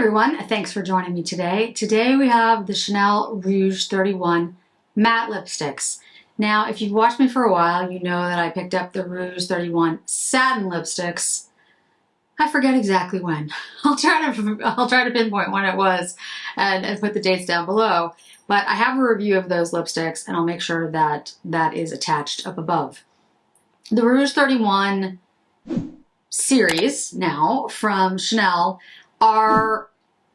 everyone, thanks for joining me today. Today we have the Chanel Rouge 31 matte lipsticks. Now, if you've watched me for a while, you know that I picked up the Rouge 31 satin lipsticks. I forget exactly when. I'll try to pinpoint when it was and put the dates down below. But I have a review of those lipsticks and I'll make sure that that is attached up above. The Rouge 31 series now from Chanel are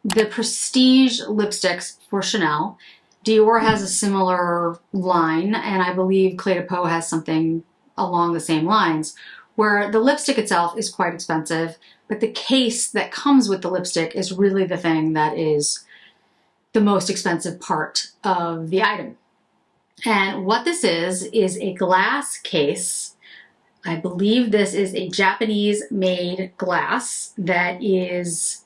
the prestige lipsticks for Chanel. Dior has a similar line, and I believe Clé de Peau has something along the same lines, where the lipstick itself is quite expensive, but the case that comes with the lipstick is really the thing that is the most expensive part of the item. And what this is a glass case. I believe this is a Japanese-made glass that is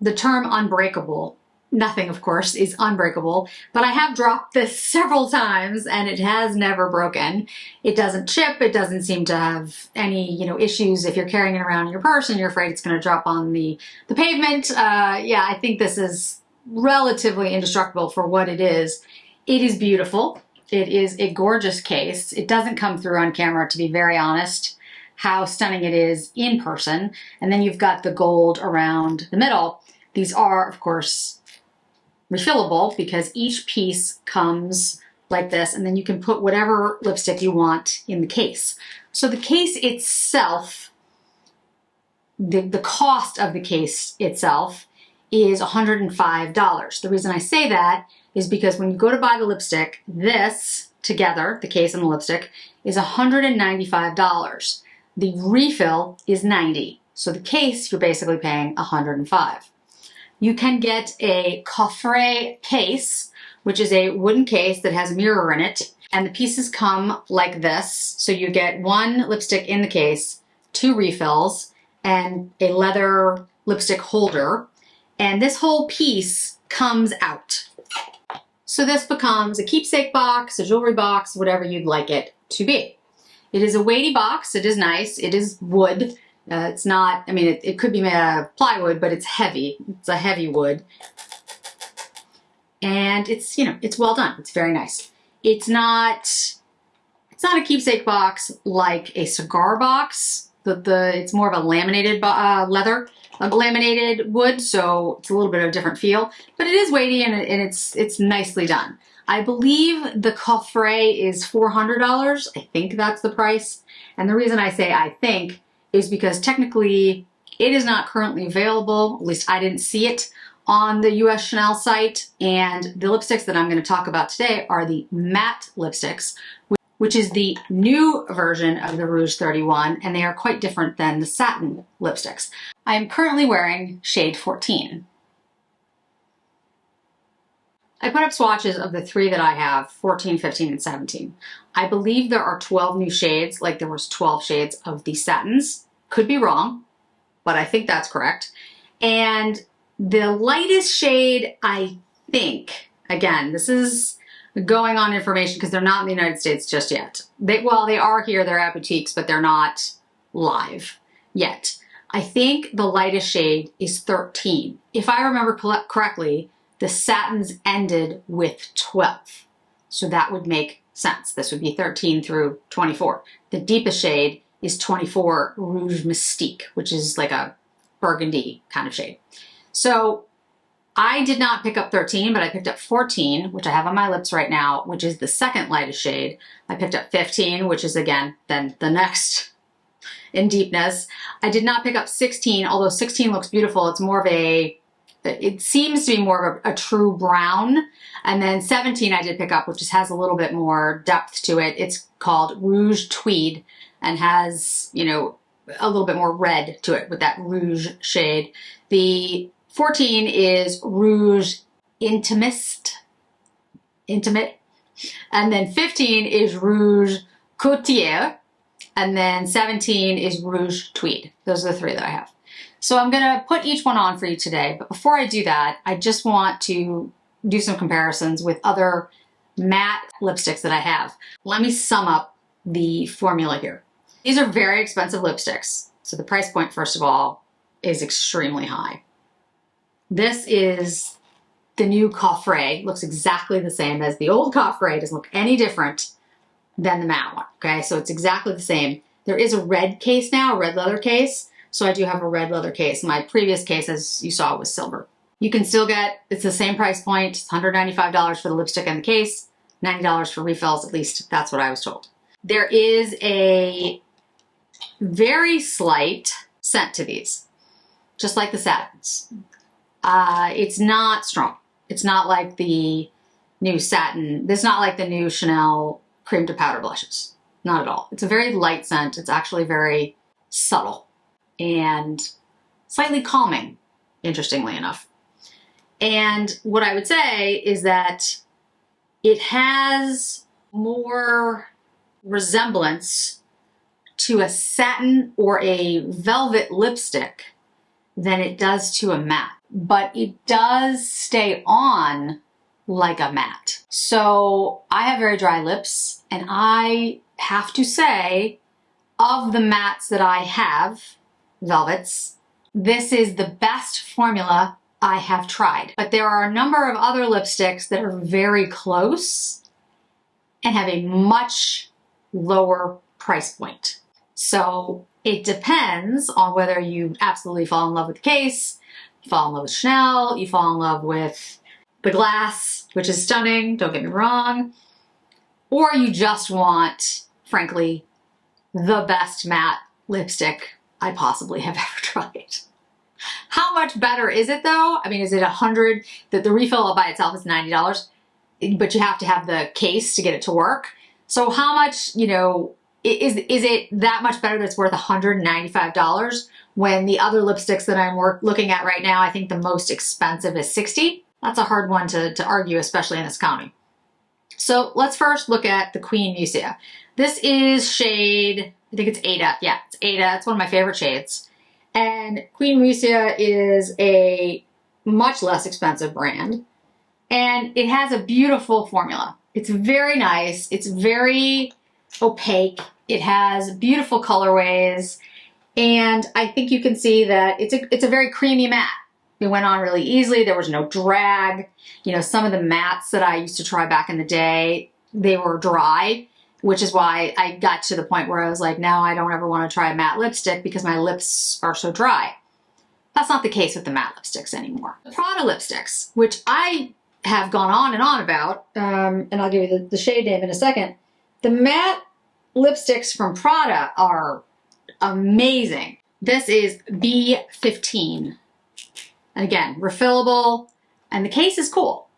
the term unbreakable. Nothing, of course, is unbreakable, but I have dropped this several times and it has never broken. It doesn't chip. It doesn't seem to have any, issues. If you're carrying it around in your purse and you're afraid it's going to drop on the pavement, yeah, I think this is relatively indestructible for what it is. It is beautiful. It is a gorgeous case. It doesn't come through on camera, to be very honest, how stunning it is in person. And then you've got the gold around the middle. These are, of course, refillable because each piece comes like this, and then you can put whatever lipstick you want in the case. So the case itself, the cost of the case itself is $105. The reason I say that is because when you go to buy the lipstick, this together, the case and the lipstick, is $195. The refill is $90. So the case, you're basically paying $105. You can get a coffret case, which is a wooden case that has a mirror in it, and the pieces come like this. So you get one lipstick in the case, 2 refills, and a leather lipstick holder, and this whole piece comes out. So this becomes a keepsake box, a jewelry box, whatever you'd like it to be. It is a weighty box. It is nice. It is wood. It's not, it could be made out of plywood, but it's heavy. It's a heavy wood. And it's, it's well done. It's very nice. It's not a keepsake box like a cigar box. It's more of a laminated leather, a laminated wood, so it's a little bit of a different feel. But it is weighty and it's nicely done. I believe the coffret is $400. I think that's the price. And the reason I say I think is because technically it is not currently available. At least I didn't see it on the US Chanel site. And the lipsticks that I'm going to talk about today are the matte lipsticks, which is the new version of the Rouge 31, and they are quite different than the satin lipsticks. I am currently wearing shade 14. I put up swatches of the 3 that I have, 14, 15, and 17. I believe there are 12 new shades, like there was 12 shades of the satins. Could be wrong, but I think that's correct. And the lightest shade, I think, again, this is going on information because they're not in the United States just yet. They are here, they're at boutiques, but they're not live yet. I think the lightest shade is 13. If I remember correctly, the satins ended with 12. So that would make sense. This would be 13 through 24. The deepest shade is 24 Rouge Mystique, which is like a burgundy kind of shade. So I did not pick up 13, but I picked up 14, which I have on my lips right now, which is the second lightest shade. I picked up 15, which is again, then the next in deepness. I did not pick up 16, although 16 looks beautiful. It's more of it seems to be more of a true brown. And then 17 I did pick up, which just has a little bit more depth to it. It's called Rouge Tweed and has, a little bit more red to it with that rouge shade. The 14 is Rouge Intimate, and then 15 is Rouge Courtier, and then 17 is Rouge Tweed. Those are the 3 that I have. So I'm gonna put each one on for you today, but before I do that, I just want to do some comparisons with other matte lipsticks that I have. Let me sum up the formula here. These are very expensive lipsticks, so the price point, first of all, is extremely high. This is the new coffret. Looks exactly the same as the old coffret. Doesn't look any different than the matte one, okay? So it's exactly the same. There is a red case now, a red leather case. So I do have a red leather case. My previous case, as you saw, was silver. You can still get, it's the same price point. It's $195 for the lipstick and the case, $90 for refills, at least that's what I was told. There is a very slight scent to these, just like the satins. It's not strong. It's not like the new satin. This is not like the new Chanel cream to powder blushes. Not at all. It's a very light scent. It's actually very subtle and slightly calming, interestingly enough. And what I would say is that it has more resemblance to a satin or a velvet lipstick than it does to a matte. But it does stay on like a matte. So I have very dry lips, and I have to say, of the mattes that I have, velvets, this is the best formula I have tried. But there are a number of other lipsticks that are very close and have a much lower price point. So it depends on whether you absolutely fall in love with the case, you fall in love with Chanel, you fall in love with the glass, which is stunning, don't get me wrong, or you just want, frankly, the best matte lipstick I possibly have ever tried. How much better is it though? I mean, is it $100? The refill by itself is $90, but you have to have the case to get it to work. So how much, you know, is it that much better that it's worth $195 when the other lipsticks that I'm looking at right now, I think the most expensive is $60? That's a hard one to argue, especially in this county. So let's first look at the Queen Musia. This is shade, I think it's Ada. Yeah, it's Ada. It's one of my favorite shades. And Queen Musia is a much less expensive brand. And it has a beautiful formula. It's very nice. It's very opaque. It has beautiful colorways. And I think you can see that it's a very creamy matte. It went on really easily. There was no drag. You know, some of the mattes that I used to try back in the day, they were dry, which is why I got to the point where I was like, now I don't ever want to try a matte lipstick because my lips are so dry. That's not the case with the matte lipsticks anymore. The Prada lipsticks, which I have gone on and on about, and I'll give you the shade name in a second. The matte lipsticks from Prada are amazing. This is B15. And again, refillable, and the case is cool.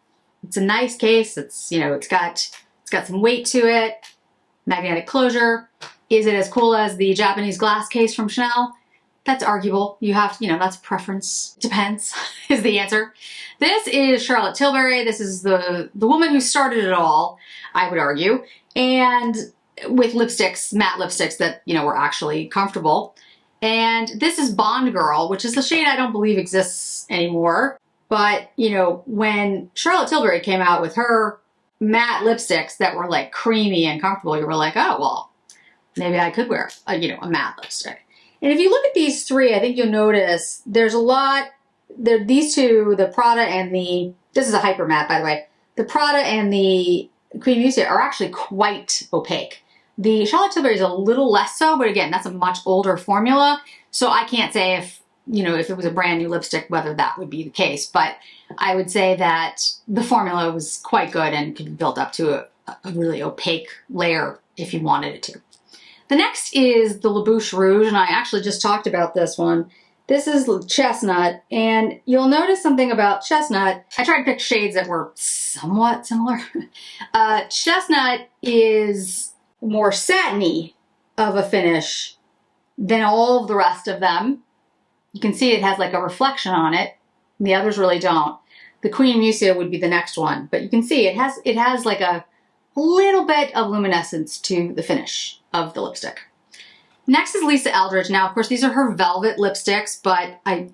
It's a nice case. It's, you know, it's got some weight to it. Magnetic closure. Is it as cool as the Japanese glass case from Chanel? That's arguable. You have, you know, that's preference. Depends, is the answer. This is Charlotte Tilbury. This is the woman who started it all, I would argue. And with lipsticks, matte lipsticks that, you know, were actually comfortable. And this is Bond Girl, which is the shade I don't believe exists anymore. But, you know, when Charlotte Tilbury came out with her matte lipsticks that were like creamy and comfortable, you were like, oh, well, maybe I could wear a, you know, a matte lipstick. And if you look at these three, I think you'll notice there's a lot, these two, the Prada and this is a hyper matte, by the way. The Prada and the Queen Musia are actually quite opaque. The Charlotte Tilbury is a little less so, but again, that's a much older formula. So I can't say if, you know, if it was a brand new lipstick, whether that would be the case. But I would say that the formula was quite good and could be built up to a really opaque layer if you wanted it to. The next is the La Bouche Rouge, and I actually just talked about this one. This is Chestnut, and you'll notice something about Chestnut. I tried to pick shades that were somewhat similar. Chestnut is more satiny of a finish than all of the rest of them. You can see it has like a reflection on it. The others really don't. The Queen Musia would be the next one, but you can see it has like a little bit of luminescence to the finish of the lipstick. Next is Lisa Eldridge. Now, of course, these are her velvet lipsticks, but I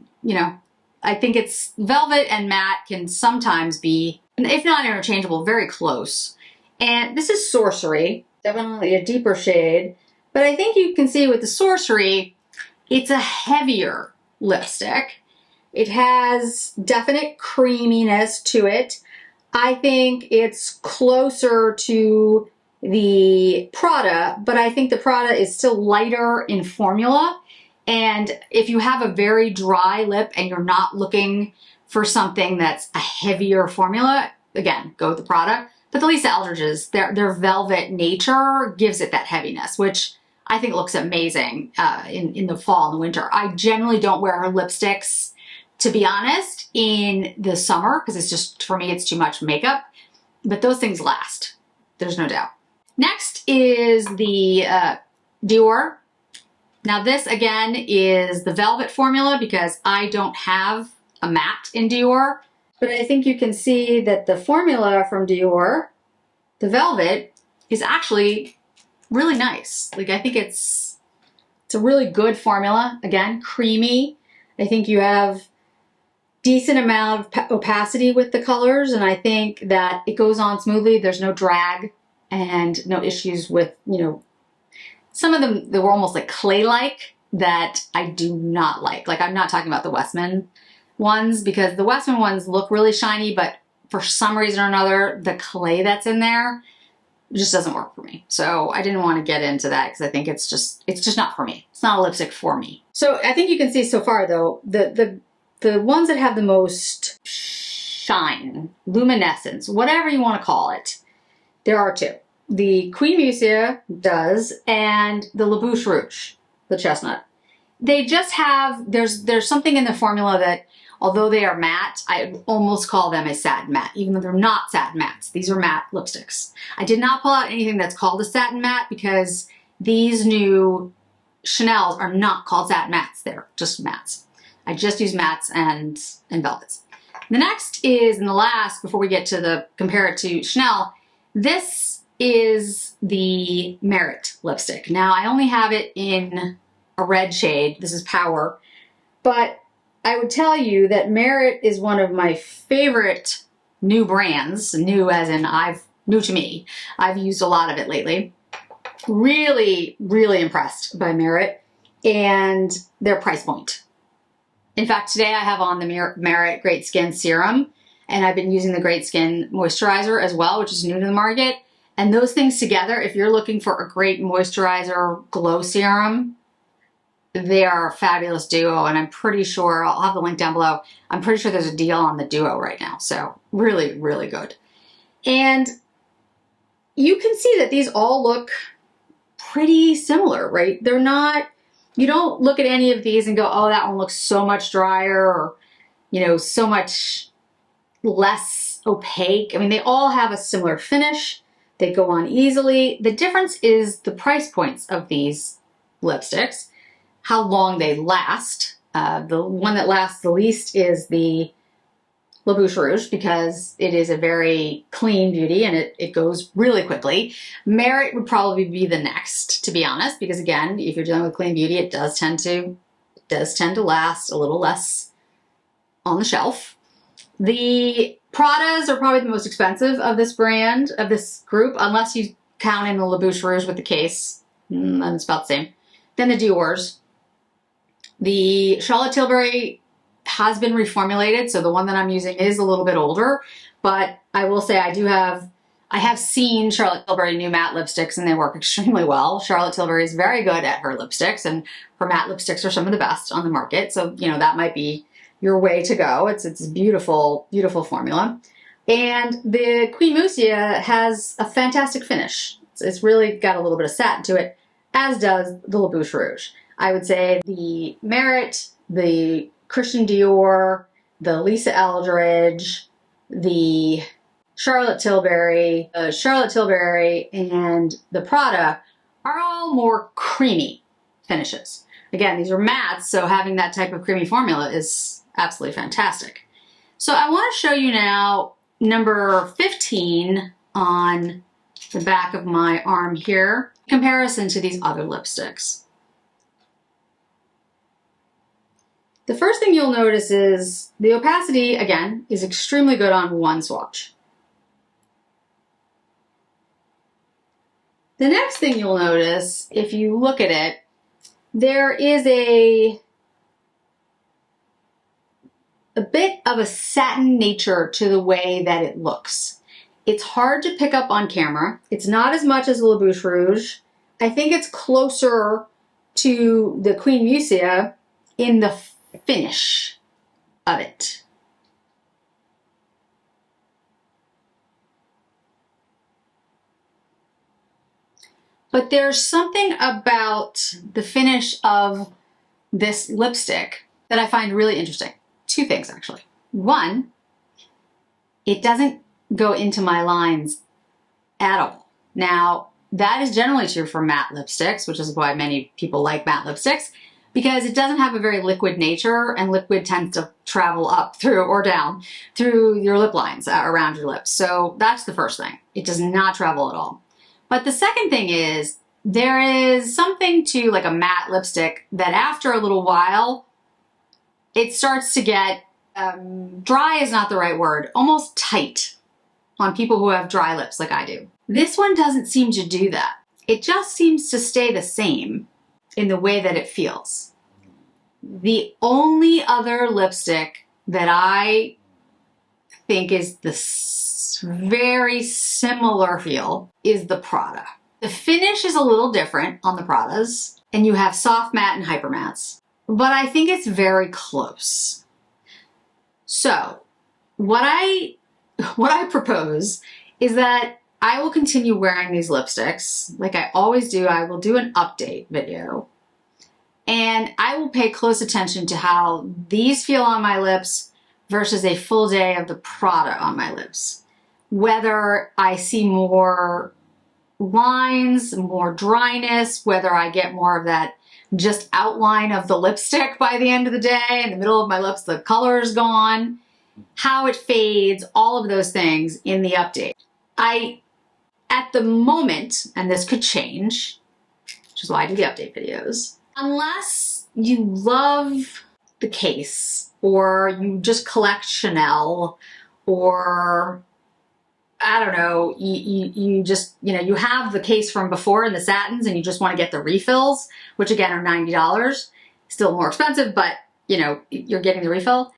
think it's velvet and matte can sometimes be, if not interchangeable, very close. And this is Sorcery. Definitely a deeper shade, but I think you can see with the Sorcery, it's a heavier lipstick. It has definite creaminess to it. I think it's closer to the Prada, but I think the Prada is still lighter in formula. And if you have a very dry lip and you're not looking for something that's a heavier formula, again, go with the Prada. But the Tisse Aldridge's, their velvet nature gives it that heaviness, which I think looks amazing in the fall and the winter. I generally don't wear her lipsticks, to be honest, in the summer, because it's just, for me, it's too much makeup. But those things last, there's no doubt. Next is the Dior. Now this, again, is the velvet formula because I don't have a matte in Dior. But I think you can see that the formula from Dior, the velvet, is actually really nice. Like, I think it's a really good formula. Again, creamy. I think you have decent amount of opacity with the colors, and I think that it goes on smoothly. There's no drag and no issues with, you know, some of them, they were almost like clay-like that I do not like. Like, I'm not talking about the Westman ones, because the Westman ones look really shiny, but for some reason or another, the clay that's in there just doesn't work for me. So I didn't want to get into that because I think it's just not for me. It's not a lipstick for me. So I think you can see so far though, the ones that have the most shine, luminescence, whatever you want to call it, there are two. The Queen Musea does, and the Rouge, the chestnut. They just have, there's something in the formula that, although they are matte, I almost call them a satin matte, even though they're not satin mattes. These are matte lipsticks. I did not pull out anything that's called a satin matte because these new Chanel's are not called satin mattes. They're just mattes. I just use mattes and velvets. The next is, and the last, before we get to compare it to Chanel, this is the Merit lipstick. Now, I only have it in a red shade. This is Power. But I would tell you that Merit is one of my favorite new brands. New as in new to me. I've used a lot of it lately. Really, really impressed by Merit and their price point. In fact, today I have on the Merit Great Skin Serum, and I've been using the Great Skin Moisturizer as well, which is new to the market. And those things together, if you're looking for a great moisturizer glow serum, they are a fabulous duo, and I'm pretty sure, I'll have the link down below, I'm pretty sure there's a deal on the duo right now. So really, really good. And you can see that these all look pretty similar, right? They're not, you don't look at any of these and go, oh, that one looks so much drier, or, you know, so much less opaque. I mean, they all have a similar finish. They go on easily. The difference is the price points of these lipsticks, how long they last. The one that lasts the least is the Rouge, because it is a very clean beauty and it goes really quickly. Merit would probably be the next, to be honest, because again, if you're dealing with clean beauty, it does tend to last a little less on the shelf. The Pradas are probably the most expensive of this brand, of this group, unless you count in the Rouge with the case, and it's about the same. Then the Dior's. The Charlotte Tilbury has been reformulated, so the one that I'm using is a little bit older, but I will say I have seen Charlotte Tilbury new matte lipsticks and they work extremely well. Charlotte Tilbury is very good at her lipsticks, and her matte lipsticks are some of the best on the market, so you know that might be your way to go. It's a beautiful, beautiful formula. And the Queen Musea has a fantastic finish. It's really got a little bit of satin to it, as does the Rouge. I would say the Merit, the Christian Dior, the Lisa Eldridge, the Charlotte Tilbury, and the Prada are all more creamy finishes. Again, these are mattes, so having that type of creamy formula is absolutely fantastic. So I want to show you now number 15 on the back of my arm here, in comparison to these other lipsticks. The first thing you'll notice is the opacity, again, is extremely good on one swatch. The next thing you'll notice, if you look at it, there is a a bit of a satin nature to the way that it looks. It's hard to pick up on camera. It's not as much as La Bouche Rouge. I think it's closer to the Queen Musia in the finish of it. But there's something about the finish of this lipstick that I find really interesting. Two things, actually. One, it doesn't go into my lines at all. Now, that is generally true for matte lipsticks, which is why many people like matte lipsticks, because it doesn't have a very liquid nature, and liquid tends to travel up through or down through your lip lines around your lips. So that's the first thing. It does not travel at all. But the second thing is, there is something to like a matte lipstick that after a little while, it starts to get, dry is not the right word, almost tight on people who have dry lips like I do. This one doesn't seem to do that. It just seems to stay the same in the way that it feels. The only other lipstick that I think is the very similar feel is the Prada. The finish is a little different on the Pradas, and you have soft matte and hyper mattes, but I think it's very close. So what I propose is that I will continue wearing these lipsticks like I always do. I will do an update video, and I will pay close attention to how these feel on my lips versus a full day of the Prada on my lips. Whether I see more lines, more dryness, whether I get more of that just outline of the lipstick by the end of the day. In the middle of my lips, the color is gone, how it fades, all of those things in the update. At the moment, and this could change, which is why I do the update videos, unless you love the case or you just collect Chanel, or I don't know, you just, you have the case from before in the satins and you just want to get the refills, which again are $90, still more expensive, but you're getting the refill.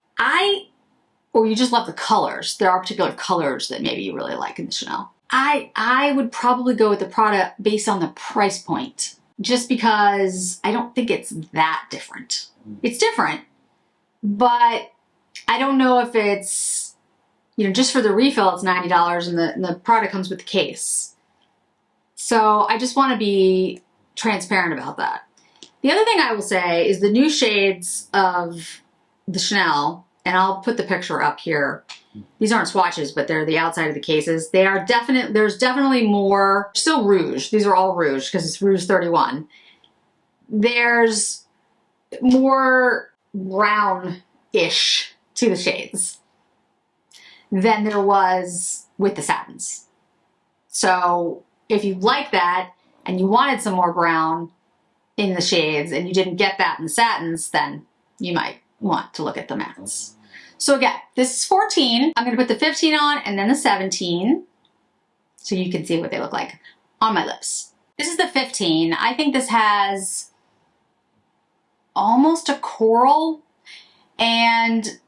Or you just love the colors. There are particular colors that maybe you really like in the Chanel. I would probably go with the Prada based on the price point, just because I don't think it's that different. It's different, but I don't know if it's, just for the refill, it's $90 and the Prada comes with the case. So I just want to be transparent about that. The other thing I will say is the new shades of the Chanel, and I'll put the picture up here. These aren't swatches, but they're the outside of the cases. They are there's definitely more, still Rouge. These are all Rouge because it's Rouge 31. There's more brown-ish to the shades than there was with the satins. So if you like that and you wanted some more brown in the shades and you didn't get that in the satins, then you might want to look at the mattes. So again, this is 14. I'm gonna put the 15 on and then the 17 so you can see what they look like on my lips. This is the 15. I think this has almost a coral, and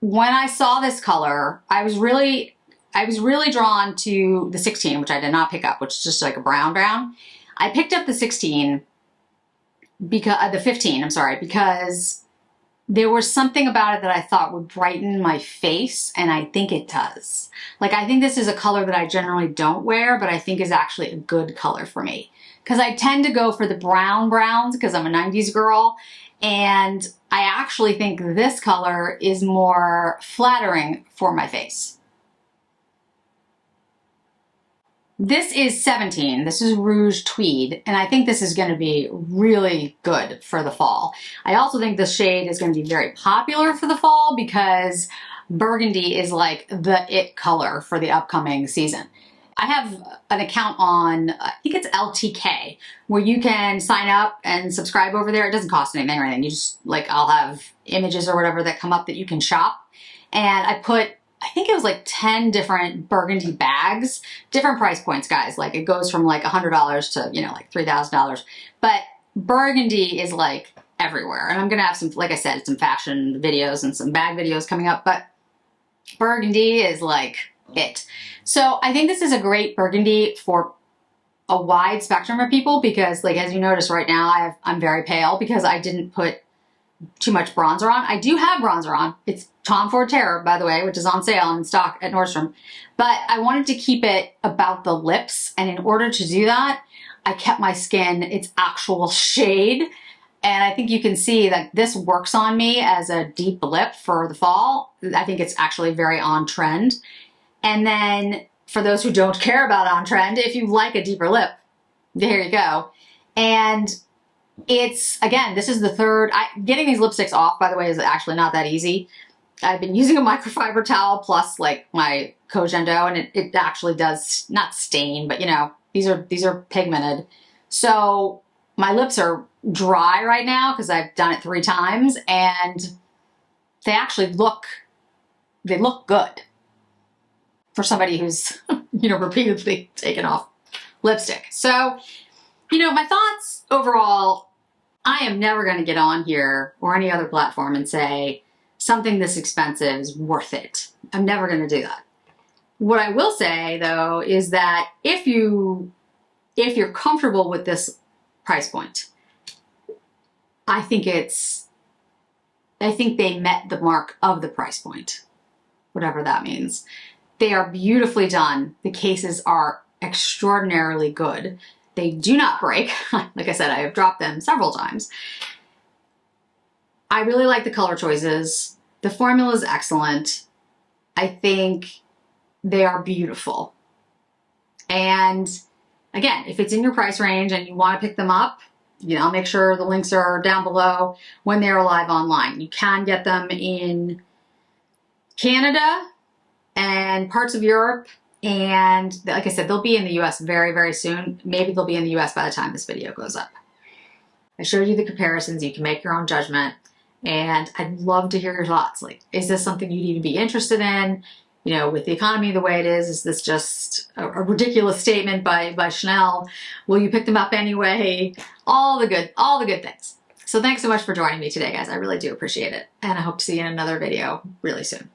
when I saw this color, I was really drawn to the 16, which I did not pick up, which is just like a brown. I picked up the 16 because the 15, I'm sorry, because there was something about it that I thought would brighten my face, and I think it does. Like, I think this is a color that I generally don't wear, but I think is actually a good color for me. Because I tend to go for the browns because I'm a 90s girl, and I actually think this color is more flattering for my face. This is 17. This is Rouge Tweed, and I think this is going to be really good for the fall. I also think this shade is going to be very popular for the fall because burgundy is like the it color for the upcoming season. I have an account on, I think it's LTK, where you can sign up and subscribe over there. It doesn't cost anything or anything. You just, I'll have images or whatever that come up that you can shop. And I put, I think it was like 10 different burgundy bags, different price points, guys. Like, it goes from like $100 to, like $3,000. But burgundy is like everywhere. And I'm gonna have some, like I said, some fashion videos and some bag videos coming up, but burgundy is like it. So I think this is a great burgundy for a wide spectrum of people because, like, as you notice right now, I'm very pale because I didn't put too much bronzer on. I do have bronzer on. It's Tom Ford Terror, by the way, which is on sale and in stock at Nordstrom. But I wanted to keep it about the lips. And in order to do that, I kept my skin its actual shade. And I think you can see that this works on me as a deep lip for the fall. I think it's actually very on trend. And then for those who don't care about on trend, if you like a deeper lip, there you go. And it's, again, this is the third, getting these lipsticks off, by the way, is actually not that easy. I've been using a microfiber towel plus like my Cogendo, and it actually does not stain, but you know, these are pigmented. So my lips are dry right now because I've done it 3 times, and they actually look good for somebody who's, you know, repeatedly taken off lipstick. So, you know, my thoughts overall, I am never going to get on here or any other platform and say something this expensive is worth it. I'm never going to do that. What I will say though is that if you're comfortable with this price point, I think they met the mark of the price point, whatever that means. They are beautifully done. The cases are extraordinarily good. They do not break. Like I said, I have dropped them several times. I really like the color choices. The formula is excellent. I think they are beautiful. And again, if it's in your price range and you want to pick them up, you know, I'll make sure the links are down below when they're live online. You can get them in Canada and parts of Europe. And like I said, they'll be in the US very, very soon. Maybe they'll be in the US by the time this video goes up. I showed you the comparisons. You can make your own judgment. And I'd love to hear your thoughts. Like, is this something you'd even be interested in? You know, with the economy the way it is this just a ridiculous statement by Chanel? Will you pick them up anyway? All the good things. So thanks so much for joining me today, guys. I really do appreciate it. And I hope to see you in another video really soon.